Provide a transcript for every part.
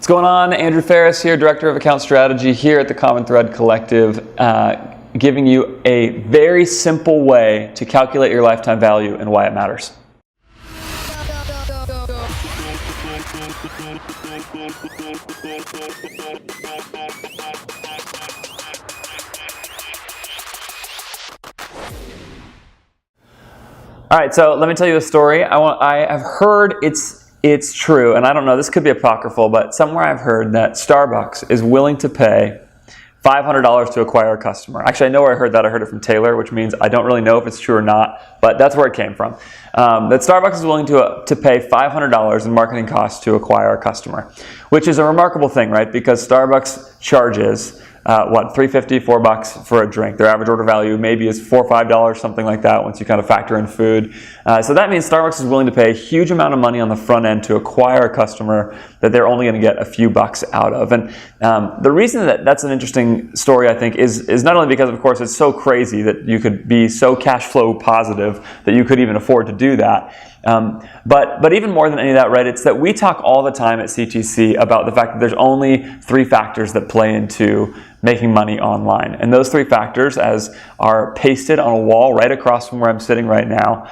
What's going on? Andrew Ferris here, Director of Account Strategy here at the Common Thread Collective, giving you a very simple way to calculate your lifetime value and why it matters. All right, so let me tell you a story. I have heard it's true, and I don't know, this could be apocryphal, but somewhere I've heard that Starbucks is willing to pay $500 to acquire a customer. Actually, I know where I heard that. I heard it from Taylor, which means I don't really know if it's true or not, but that's where it came from. That Starbucks is willing to pay $500 in marketing costs to acquire a customer, which is a remarkable thing, right? Because Starbucks charges $3.50, $4 for a drink. Their average order value maybe is $4 or $5, something like that, once you kind of factor in food. So that means Starbucks is willing to pay a huge amount of money on the front end to acquire a customer that they're only going to get a few bucks out of. And the reason that that's an interesting story, I think, is not only because, of course, it's so crazy that you could be so cash flow positive that you could even afford to do that. But even more than any of that, right, it's that we talk all the time at CTC about the fact that there's only three factors that play into making money online. And those three factors, as are pasted on a wall right across from where I'm sitting right now,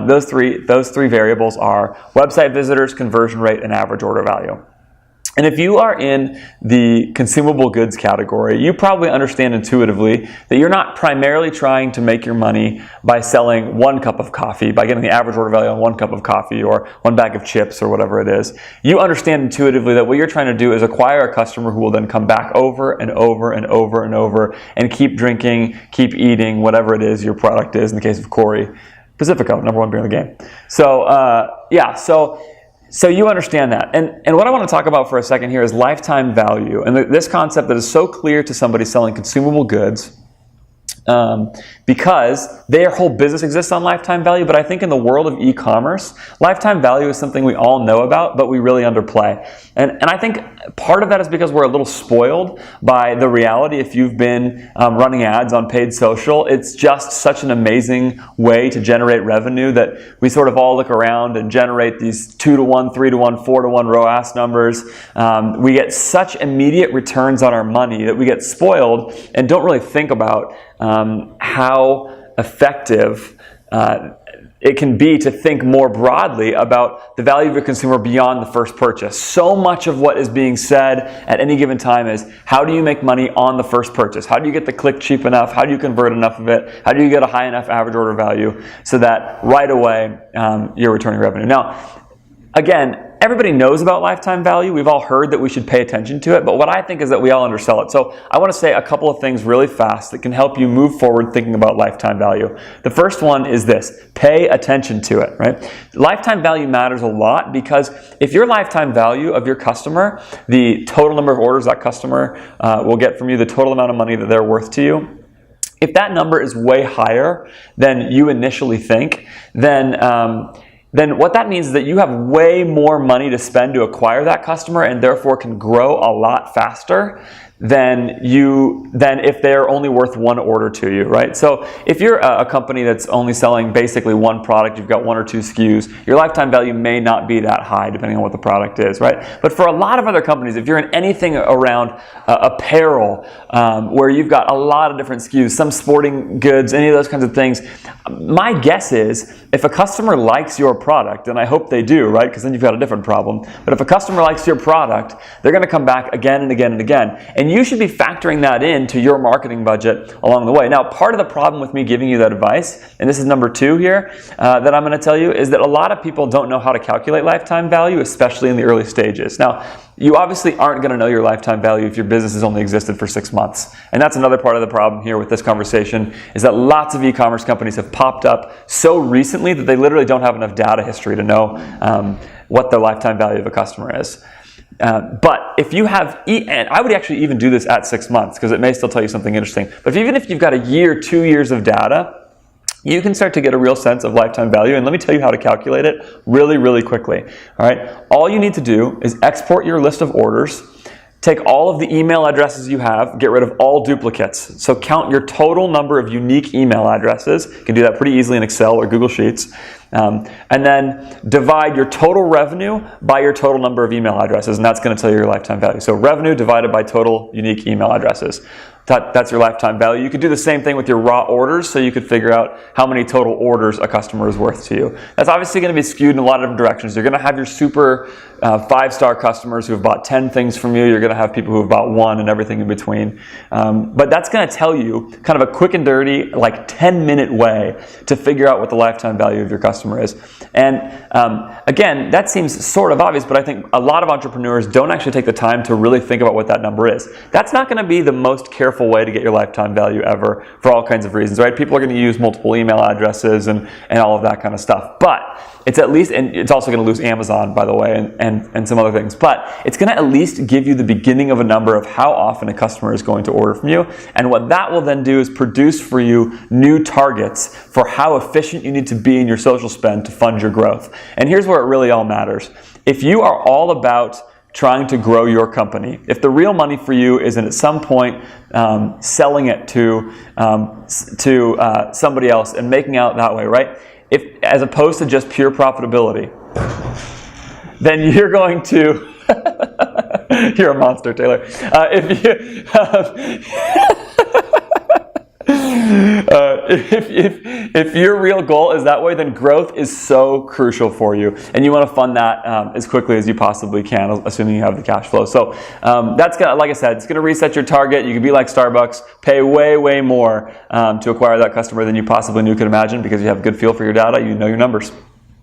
those three variables are website visitors, conversion rate, and average order value. And if you are in the consumable goods category, you probably understand intuitively that you're not primarily trying to make your money by selling one cup of coffee, by getting the average order value on one cup of coffee or one bag of chips or whatever it is. You understand intuitively that what you're trying to do is acquire a customer who will then come back over and over and over and over and keep drinking, keep eating, whatever it is your product is. In the case of Corey, Pacifico, #1 beer in the game. So you understand that. And what I want to talk about for a second here is lifetime value. And this concept that is so clear to somebody selling consumable goods, because their whole business exists on lifetime value. But I think in the world of e-commerce, lifetime value is something we all know about, but we really underplay. And I think part of that is because we're a little spoiled by the reality. If you've been running ads on paid social, it's just such an amazing way to generate revenue that we sort of all look around and generate these 2-to-1, 3-to-1, 4-to-1 ROAS numbers. We get such immediate returns on our money that we get spoiled and don't really think about how effective it can be to think more broadly about the value of a consumer beyond the first purchase. So much of what is being said at any given time is, how do you make money on the first purchase? How do you get the click cheap enough? How do you convert enough of it? How do you get a high enough average order value so that right away you're returning revenue? Now, again, everybody knows about lifetime value. We've all heard that we should pay attention to it, but what I think is that we all undersell it. So I want to say a couple of things really fast that can help you move forward thinking about lifetime value. The first one is this: pay attention to it, right? Lifetime value matters a lot because if your lifetime value of your customer, the total number of orders that customer will get from you, the total amount of money that they're worth to you, if that number is way higher than you initially think, then what that means is that you have way more money to spend to acquire that customer and therefore can grow a lot faster than if they're only worth one order to you, right? So if you're a company that's only selling basically one product, you've got one or two SKUs, your lifetime value may not be that high depending on what the product is, right? But for a lot of other companies, if you're in anything around apparel, where you've got a lot of different SKUs, some sporting goods, any of those kinds of things, my guess is if a customer likes your product, and I hope they do, right? Because then you've got a different problem. But if a customer likes your product, they're going to come back again and again and again. And you should be factoring that into your marketing budget along the way. Now, part of the problem with me giving you that advice, and this is number 2 here, that I'm going to tell you, is that a lot of people don't know how to calculate lifetime value, especially in the early stages. Now, you obviously aren't going to know your lifetime value if your business has only existed for 6 months. And that's another part of the problem here with this conversation, is that lots of e-commerce companies have popped up so recently that they literally don't have enough data history to know what the lifetime value of a customer is. But if you have, and I would actually even do this at 6 months because it may still tell you something interesting. But even if you've got a year, 2 years of data, you can start to get a real sense of lifetime value. And let me tell you how to calculate it really, really quickly. All right. All you need to do is export your list of orders, take all of the email addresses you have, get rid of all duplicates. So count your total number of unique email addresses. You can do that pretty easily in Excel or Google Sheets. And then divide your total revenue by your total number of email addresses, and that's going to tell you your lifetime value. So revenue divided by total unique email addresses. That's your lifetime value. You could do the same thing with your raw orders, so you could figure out how many total orders a customer is worth to you. That's obviously going to be skewed in a lot of different directions. You're going to have your super 5-star customers who have bought 10 things from you. You're going to have people who have bought 1 and everything in between. But that's going to tell you kind of a quick and dirty, like 10-minute way to figure out what the lifetime value of your customer is. And again, that seems sort of obvious, but I think a lot of entrepreneurs don't actually take the time to really think about what that number is. That's not going to be the most careful way to get your lifetime value ever for all kinds of reasons, right? People are going to use multiple email addresses and all of that kind of stuff. But it's at least, and it's also going to lose Amazon, by the way, and some other things. But it's going to at least give you the beginning of a number of how often a customer is going to order from you. And what that will then do is produce for you new targets for how efficient you need to be in your social spend to fund your growth. And here's where it really all matters. If you are all about trying to grow your company, if the real money for you is at some point selling it to somebody else and making out that way, right? If, as opposed to just pure profitability, then you're going to you're a monster, Taylor. If your real goal is that way, then growth is so crucial for you, and you want to fund that as quickly as you possibly can, assuming you have the cash flow. So that's gonna, like I said, it's going to reset your target. You can be like Starbucks, pay way more to acquire that customer than you possibly could imagine, because you have a good feel for your data. You know your numbers.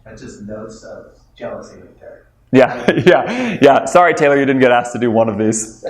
That's just notes of jealousy right there. Yeah. Sorry, Taylor, you didn't get asked to do one of these.